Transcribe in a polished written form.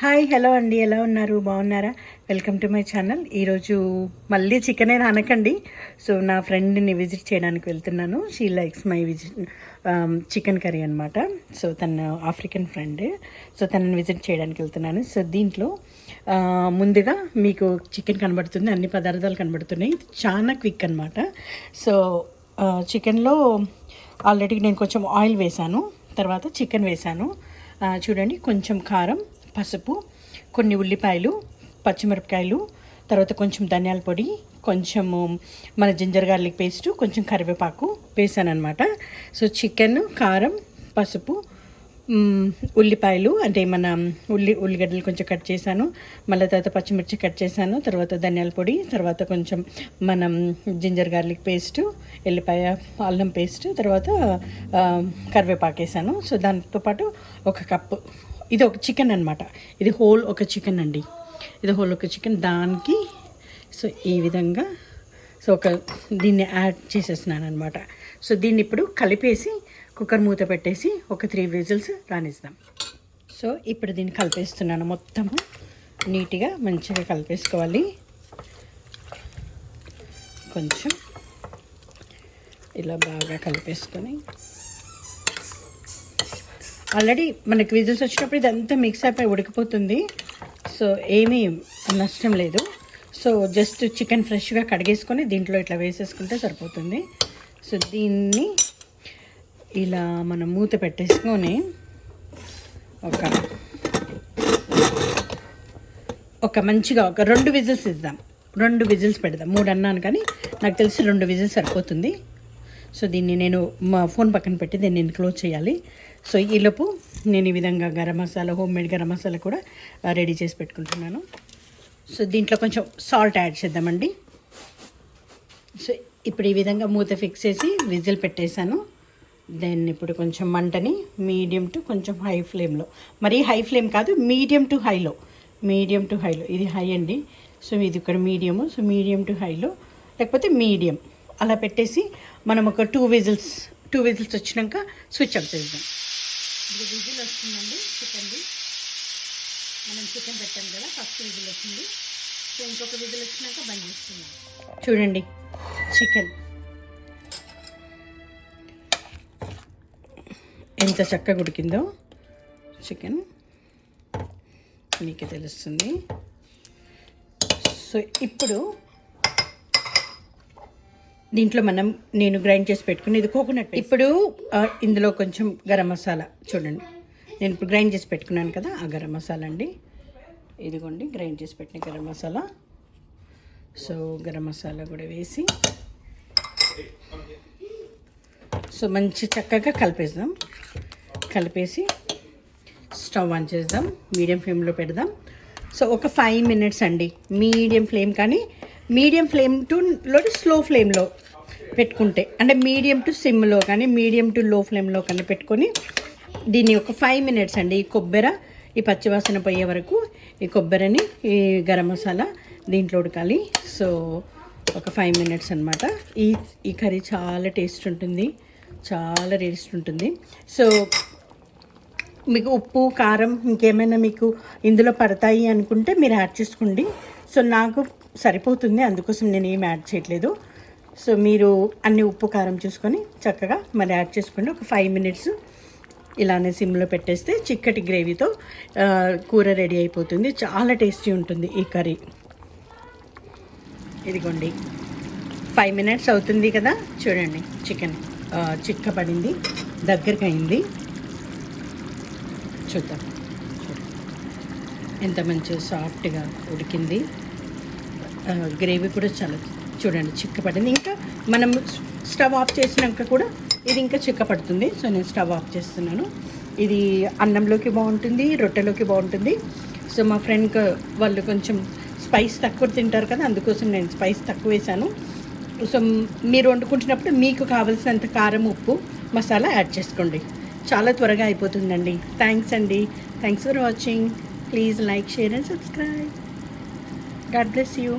Hi hello అండి, ఎలా ఉన్నారు? బాగున్నారా? Welcome to my channel. ఈరోజు మళ్ళీ చికెన్ అయినా అనకండి. సో నా ఫ్రెండ్ని విజిట్ చేయడానికి వెళ్తున్నాను. She likes my visit chicken curry అనమాట. సో తన ఆఫ్రికన్ ఫ్రెండ్. సో తనని విజిట్ చేయడానికి వెళ్తున్నాను. సో దీంట్లో ముందుగా మీకు చికెన్ కనబడుతుంది, అన్ని పదార్థాలు కనబడుతున్నాయి. చాలా క్విక్ అనమాట. సో చికెన్లో ఆల్రెడీ నేను కొంచెం ఆయిల్ వేసాను, తర్వాత చికెన్ వేసాను. చూడండి, కొంచెం కారం, పసుపు, కొన్ని ఉల్లిపాయలు, పచ్చిమిరపకాయలు, తర్వాత కొంచెం ధనియాల పొడి, కొంచెము మన జింజర్ గార్లిక్ పేస్టు, కొంచెం కరివేపాకు వేసాను అనమాట. సో చికెన్, కారం, పసుపు, ఉల్లిపాయలు అంటే మన ఉల్లిగడ్డలు కొంచెం కట్ చేశాను, మళ్ళీ తర్వాత పచ్చిమిర్చి కట్ చేశాను, తర్వాత ధనియాల పొడి, తర్వాత కొంచెం మనం జింజర్ గార్లిక్ పేస్టు, ఎల్లిపాయ అల్లం పేస్ట్, తర్వాత కరివేపాకు వేసాను. సో దాంతోపాటు ఒక కప్పు, ఇది ఒక చికెన్ అనమాట. ఇది హోల్ ఒక చికెన్ అండి, ఇది హోల్ ఒక చికెన్. దానికి సో ఈ విధంగా సో దీన్ని యాడ్ చేసేస్తున్నాను అనమాట. సో దీన్ని ఇప్పుడు కలిపేసి కుక్కర్ మూత పెట్టేసి ఒక 3 విజిల్స్ రానిస్తాం. సో ఇప్పుడు దీన్ని కలిపేస్తున్నాను, మొత్తం నీట్గా మంచిగా కలిపేసుకోవాలి. కొంచెం ఇలా బాగా కలిపేసుకొని ఆల్రెడీ మనకి విజిల్స్ వచ్చినప్పుడు ఇదంతా మిక్స్ అయిపోయి ఉడికిపోతుంది. సో ఏమీ నష్టం లేదు. సో జస్ట్ చికెన్ ఫ్రెష్గా కడిగేసుకొని దీంట్లో ఇట్లా వేసేసుకుంటే సరిపోతుంది. సో దీన్ని ఇలా మనం మూత పెట్టేసుకొని ఒక మంచిగా ఒక 2 విజిల్స్ ఇద్దాం. 2 విజిల్స్ పెడదాం. 3 అన్నాను కానీ నాకు తెలిసి 2 విజిల్స్ సరిపోతుంది. సో దీన్ని నేను మా ఫోన్ పక్కన పెట్టి దీన్ని నేను క్లోజ్ చేయాలి. సో ఈలోపు నేను ఈ విధంగా గరం మసాలా, హోమ్ మేడ్ గరం మసాలా కూడా రెడీ చేసి పెట్టుకుంటున్నాను. సో దీంట్లో కొంచెం సాల్ట్ యాడ్ చేద్దామండి. సో ఇప్పుడు ఈ విధంగా మూత ఫిక్స్ చేసి విజిల్ పెట్టేశాను. దెన్ ఇప్పుడు కొంచెం మంటని మీడియం టు కొంచెం హై ఫ్లేమ్లో, మరీ హై ఫ్లేమ్ కాదు, మీడియం టు హైలో, ఇది హై అండి. సో ఇది ఇక్కడ మీడియము. సో మీడియం టు హైలో లేకపోతే మీడియం అలా పెట్టేసి మనం ఒక 2 విజిల్స్ వచ్చినాక స్విచ్ ఆఫ్ చేద్దాం. ఇది విజిల్ వస్తుందండి చికెన్ది. మనం చికెన్ పెట్టాం కదా, ఫస్ట్ విజిల్ వచ్చింది. సో ఇంకొక విజిల్ వచ్చినాక బంద్ చేస్తున్నాం. చూడండి, చికెన్ ఎంత చక్కగా ఉడికిందో. చికెన్ మీకే తెలుస్తుంది. సో ఇప్పుడు దీంట్లో నేను గ్రైండ్ చేసి పెట్టుకుని, ఇది కోకోనట్. ఇప్పుడు ఇందులో కొంచెం గరం మసాలా, చూడండి నేను ఇప్పుడు గ్రైండ్ చేసి పెట్టుకున్నాను కదా, ఆ గరం మసాలా అండి. ఇదిగోండి గ్రైండ్ చేసి పెట్టిన గరం మసాలా. సో గరం మసాలా కూడా వేసి సో మంచి చక్కగా కలిపేసి స్టవ్ ఆన్ చేద్దాం, మీడియం ఫ్లేమ్లో పెడదాం. సో ఒక 5 మినిట్స్ అండి, మీడియం ఫ్లేమ్ కానీ మీడియం ఫ్లేమ్ టు స్లో ఫ్లేమ్లో పెట్టుకుంటే, అంటే మీడియం టు సిమ్లో కానీ మీడియం టు లో ఫ్లేమ్లో కానీ పెట్టుకొని దీన్ని ఒక 5 మినిట్స్ అండి. ఈ పచ్చివాసన పోయే వరకు ఈ కొబ్బరిని, ఈ గరం మసాలా దీంట్లో ఉడకాలి. సో ఒక 5 మినిట్స్ అనమాట. ఈ కర్రీ చాలా టేస్ట్ ఉంటుంది, సో మీకు ఉప్పు, కారం ఇంకేమైనా మీకు ఇందులో పడతాయి అనుకుంటే మీరు యాడ్ చేసుకోండి. సో నాకు సరిపోతుంది, అందుకోసం నేను ఏం యాడ్ చేయట్లేదు. సో మీరు అన్ని ఉప్పు, కారం చూసుకొని చక్కగా మరి యాడ్ చేసుకోండి. ఒక 5 మినిట్స్ ఇలానే సిమ్లో పెట్టేస్తే చిక్కటి గ్రేవీతో కూర రెడీ అయిపోతుంది. చాలా టేస్టీ ఉంటుంది ఈ కర్రీ. ఇదిగోండి 5 మినిట్స్ అవుతుంది కదా, చూడండి చికెన్ చిక్కపడింది, దగ్గరికి అయింది. చూద్దాం ఎంత మంచిగా సాఫ్ట్గా ఉడికింది. గ్రేవీ కూడా చాలా చూడండి చిక్కపడింది. ఇంకా మనం స్టవ్ ఆఫ్ చేసినాక కూడా ఇది ఇంకా చిక్కపడుతుంది. సో నేను స్టవ్ ఆఫ్ చేస్తున్నాను. ఇది అన్నంలోకి బాగుంటుంది, రొట్టెలోకి బాగుంటుంది. సో మా ఫ్రెండ్ వాళ్ళు కొంచెం స్పైస్ తక్కువ తింటారు కదా, అందుకోసం నేను స్పైస్ తక్కువ వేసాను. సో మీరు వండుకుంటున్నప్పుడు మీకు కావలసినంత కారం, ఉప్పు, మసాలా యాడ్ చేసుకోండి. చాలా త్వరగా అయిపోతుందండి. థ్యాంక్స్ అండి. Thanks for watching. Please like, share and subscribe. God bless you.